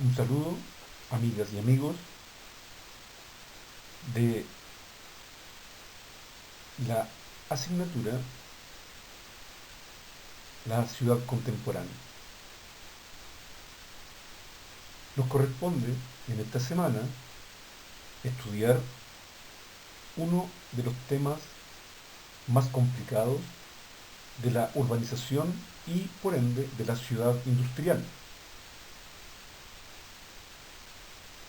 Un saludo, amigas y amigos, de la asignatura La ciudad contemporánea. Nos corresponde en esta semana estudiar uno de los temas más complicados de la urbanización y por ende de la ciudad industrial.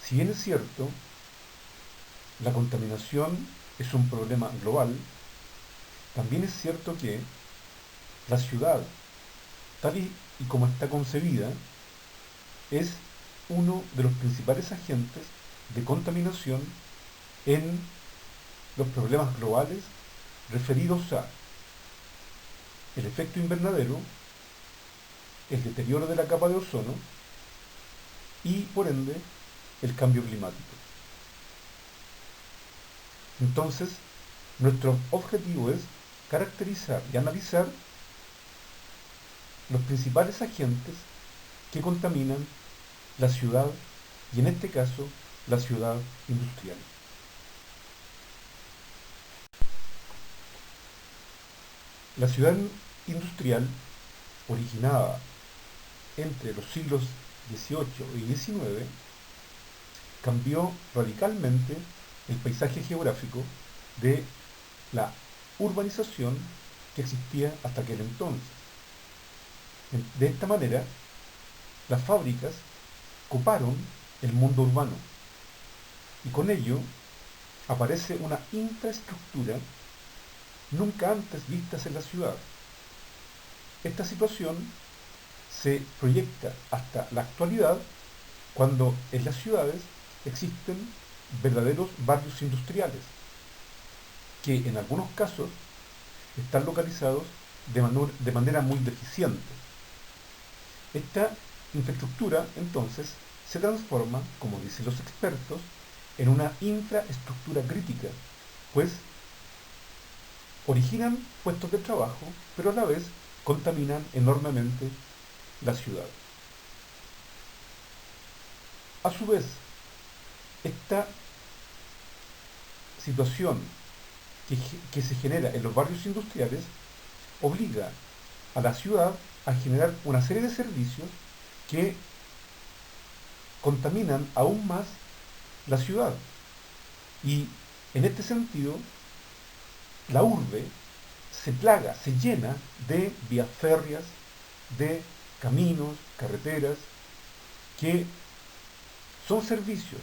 Si bien es cierto, la contaminación es un problema global, también es cierto que la ciudad, tal y como está concebida, es uno de los principales agentes de contaminación en los problemas globales referidos a el efecto invernadero, el deterioro de la capa de ozono y, por ende, el cambio climático. Entonces, nuestro objetivo es caracterizar y analizar los principales agentes que contaminan la ciudad y, en este caso, la ciudad industrial. La ciudad industrial, originada entre los siglos XVIII y XIX, cambió radicalmente el paisaje geográfico de la urbanización que existía hasta aquel entonces. De esta manera, las fábricas coparon el mundo urbano y con ello aparece una infraestructura nunca antes vistas en la ciudad. Esta situación se proyecta hasta la actualidad cuando en las ciudades existen verdaderos barrios industriales que en algunos casos están localizados de manera muy deficiente. Esta infraestructura entonces se transforma, como dicen los expertos, en una infraestructura crítica, pues originan puestos de trabajo, pero a la vez contaminan enormemente la ciudad. A su vez, esta situación que se genera en los barrios industriales obliga a la ciudad a generar una serie de servicios que contaminan aún más la ciudad. Y en este sentido, la urbe se plaga, se llena de vías férreas, de caminos, carreteras, que son servicios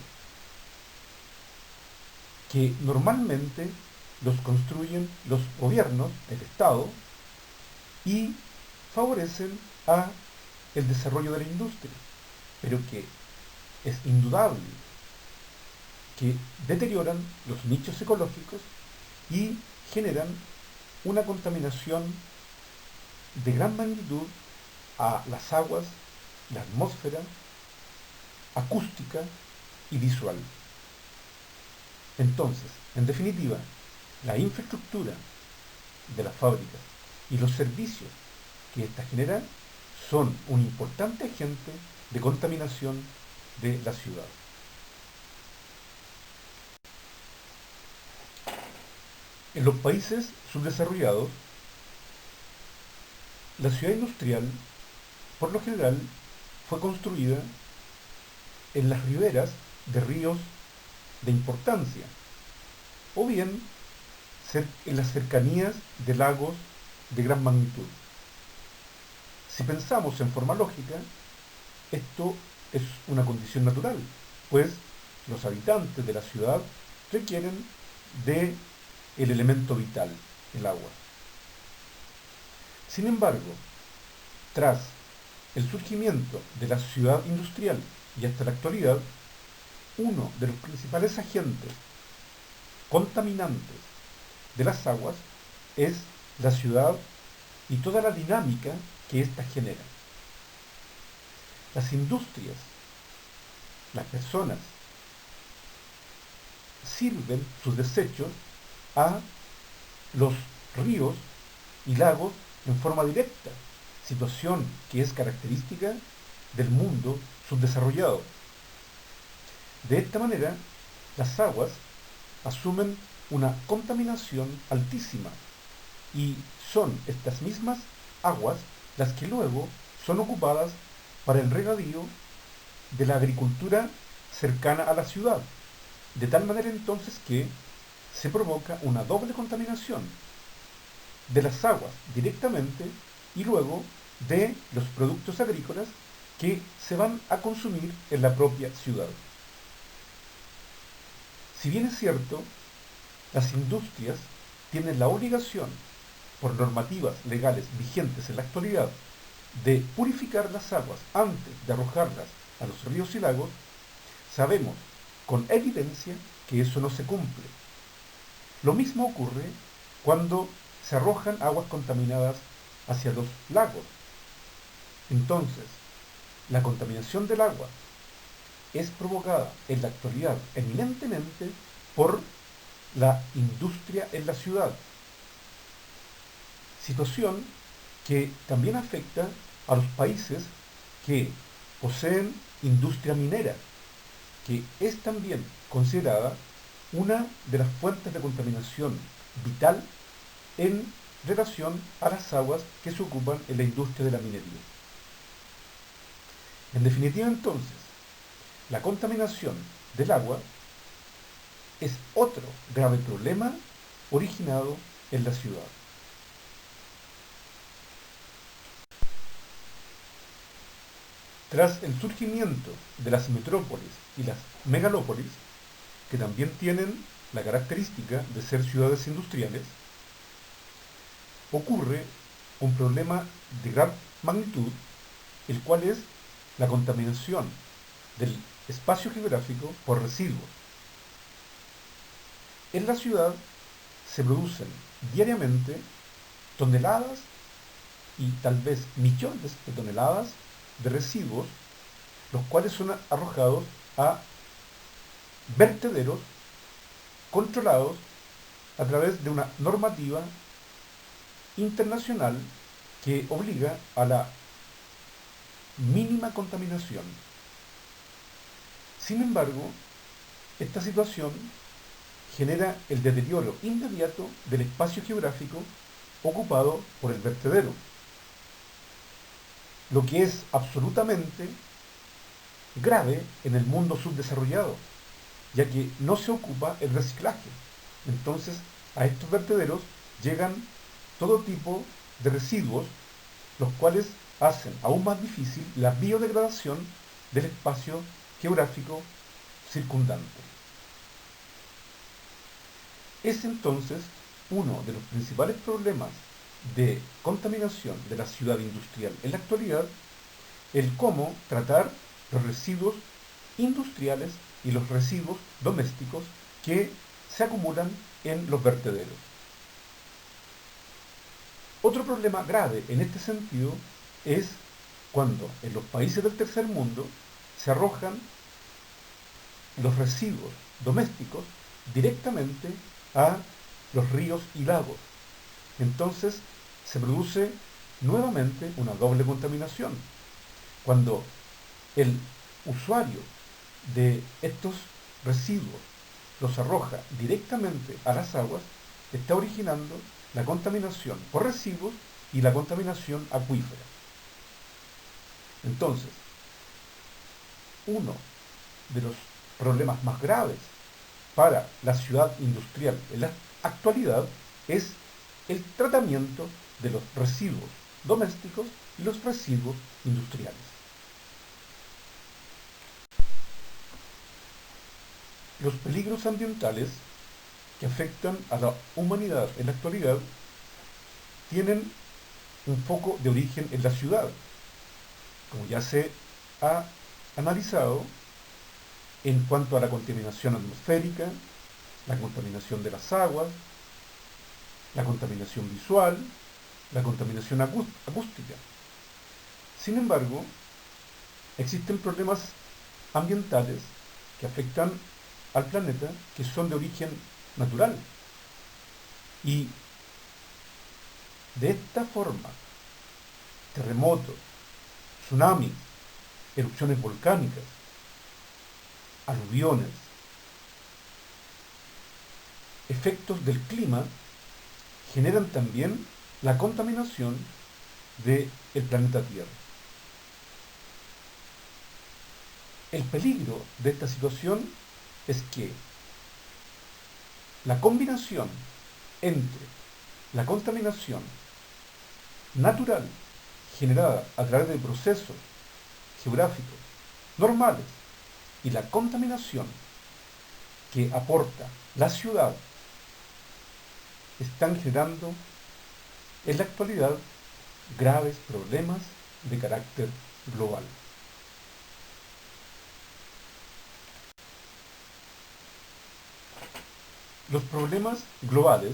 que normalmente los construyen los gobiernos, el Estado, y favorecen a el desarrollo de la industria, pero que es indudable que deterioran los nichos ecológicos y generan una contaminación de gran magnitud a las aguas, la atmósfera, acústica y visual. Entonces, en definitiva, la infraestructura de las fábricas y los servicios que éstas generan son un importante agente de contaminación de la ciudad. En los países subdesarrollados, la ciudad industrial, por lo general, fue construida en las riberas de ríos de importancia, o bien en las cercanías de lagos de gran magnitud. Si pensamos en forma lógica, esto es una condición natural, pues los habitantes de la ciudad requieren de el elemento vital, el agua. Sin embargo, tras el surgimiento de la ciudad industrial y hasta la actualidad, uno de los principales agentes contaminantes de las aguas es la ciudad y toda la dinámica que ésta genera. Las industrias, las personas, sirven sus desechos a los ríos y lagos en forma directa, situación que es característica del mundo subdesarrollado. De esta manera, las aguas asumen una contaminación altísima y son estas mismas aguas las que luego son ocupadas para el regadío de la agricultura cercana a la ciudad, de tal manera entonces que se provoca una doble contaminación de las aguas directamente y luego de los productos agrícolas que se van a consumir en la propia ciudad. Si bien es cierto, las industrias tienen la obligación, por normativas legales vigentes en la actualidad, de purificar las aguas antes de arrojarlas a los ríos y lagos, sabemos con evidencia que eso no se cumple. Lo mismo ocurre cuando se arrojan aguas contaminadas hacia los lagos. Entonces, la contaminación del agua es provocada en la actualidad eminentemente por la industria en la ciudad, situación que también afecta a los países que poseen industria minera, que es también considerada una de las fuentes de contaminación vital en relación a las aguas que se ocupan en la industria de la minería. En definitiva, entonces, la contaminación del agua es otro grave problema originado en la ciudad. Tras el surgimiento de las metrópolis y las megalópolis, que también tienen la característica de ser ciudades industriales, ocurre un problema de gran magnitud, el cual es la contaminación del espacio geográfico por residuos. En la ciudad se producen diariamente toneladas y tal vez millones de toneladas de residuos, los cuales son arrojados a vertederos controlados a través de una normativa internacional que obliga a la mínima contaminación. Sin embargo, esta situación genera el deterioro inmediato del espacio geográfico ocupado por el vertedero, lo que es absolutamente grave en el mundo subdesarrollado, ya que no se ocupa el reciclaje. Entonces, a estos vertederos llegan todo tipo de residuos, los cuales hacen aún más difícil la biodegradación del espacio geográfico circundante. Es entonces uno de los principales problemas de contaminación de la ciudad industrial en la actualidad el cómo tratar los residuos industriales y los residuos domésticos que se acumulan en los vertederos. Otro problema grave en este sentido es cuando en los países del tercer mundo se arrojan los residuos domésticos directamente a los ríos y lagos. Entonces se produce nuevamente una doble contaminación. Cuando el usuario de estos residuos los arroja directamente a las aguas, está originando la contaminación por residuos y la contaminación acuífera. Entonces, uno de los problemas más graves para la ciudad industrial en la actualidad es el tratamiento de los residuos domésticos y los residuos industriales. Los peligros ambientales que afectan a la humanidad en la actualidad tienen un foco de origen en la ciudad, como ya se ha analizado en cuanto a la contaminación atmosférica, la contaminación de las aguas, la contaminación visual, la contaminación acústica. Sin embargo, existen problemas ambientales que afectan al planeta que son de origen natural. Y de esta forma, terremotos, tsunamis, erupciones volcánicas, aluviones, efectos del clima generan también la contaminación del planeta Tierra. El peligro de esta situación es que la combinación entre la contaminación natural generada a través de procesos geográficos normales y la contaminación que aporta la ciudad están generando en la actualidad graves problemas de carácter global. Los problemas globales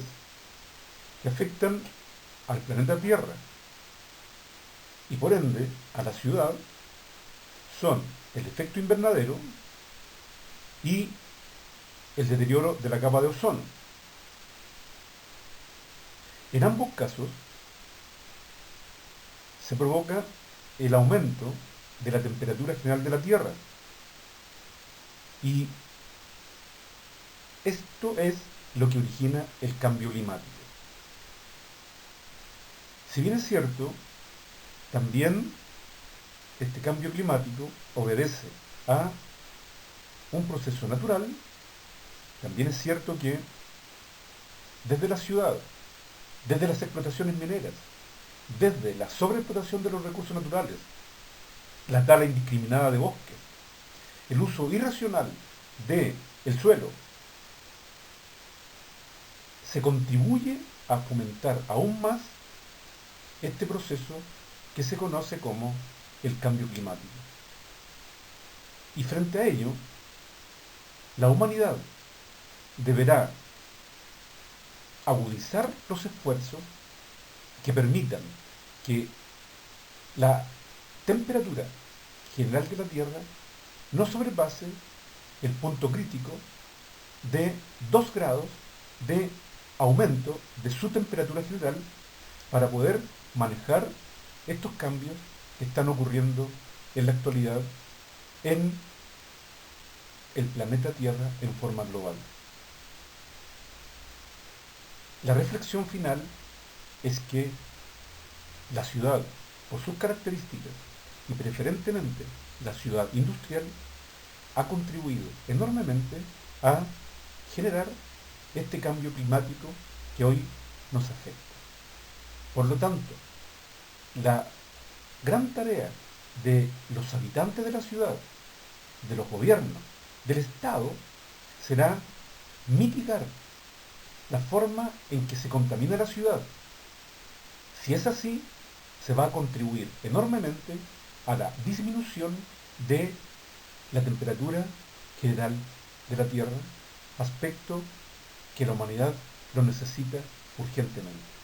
que afectan al planeta Tierra y por ende a la ciudad son el efecto invernadero y el deterioro de la capa de ozono. En ambos casos se provoca el aumento de la temperatura general de la Tierra y esto es lo que origina el cambio climático. Si bien es cierto, también este cambio climático obedece a un proceso natural, también es cierto que desde la ciudad, desde las explotaciones mineras, desde la sobreexplotación de los recursos naturales, la tala indiscriminada de bosques, el uso irracional del suelo, se contribuye a fomentar aún más este proceso que se conoce como el cambio climático. Y frente a ello, la humanidad deberá agudizar los esfuerzos que permitan que la temperatura general de la Tierra no sobrepase el punto crítico de 2 grados de aumento de su temperatura general para poder manejar estos cambios que están ocurriendo en la actualidad en el planeta Tierra en forma global. La reflexión final es que la ciudad, por sus características, y preferentemente la ciudad industrial, ha contribuido enormemente a generar este cambio climático que hoy nos afecta. Por lo tanto, la gran tarea de los habitantes de la ciudad, de los gobiernos, del Estado, será mitigar la forma en que se contamina la ciudad. Si es así, se va a contribuir enormemente a la disminución de la temperatura general de la Tierra, aspecto que la humanidad lo necesita urgentemente.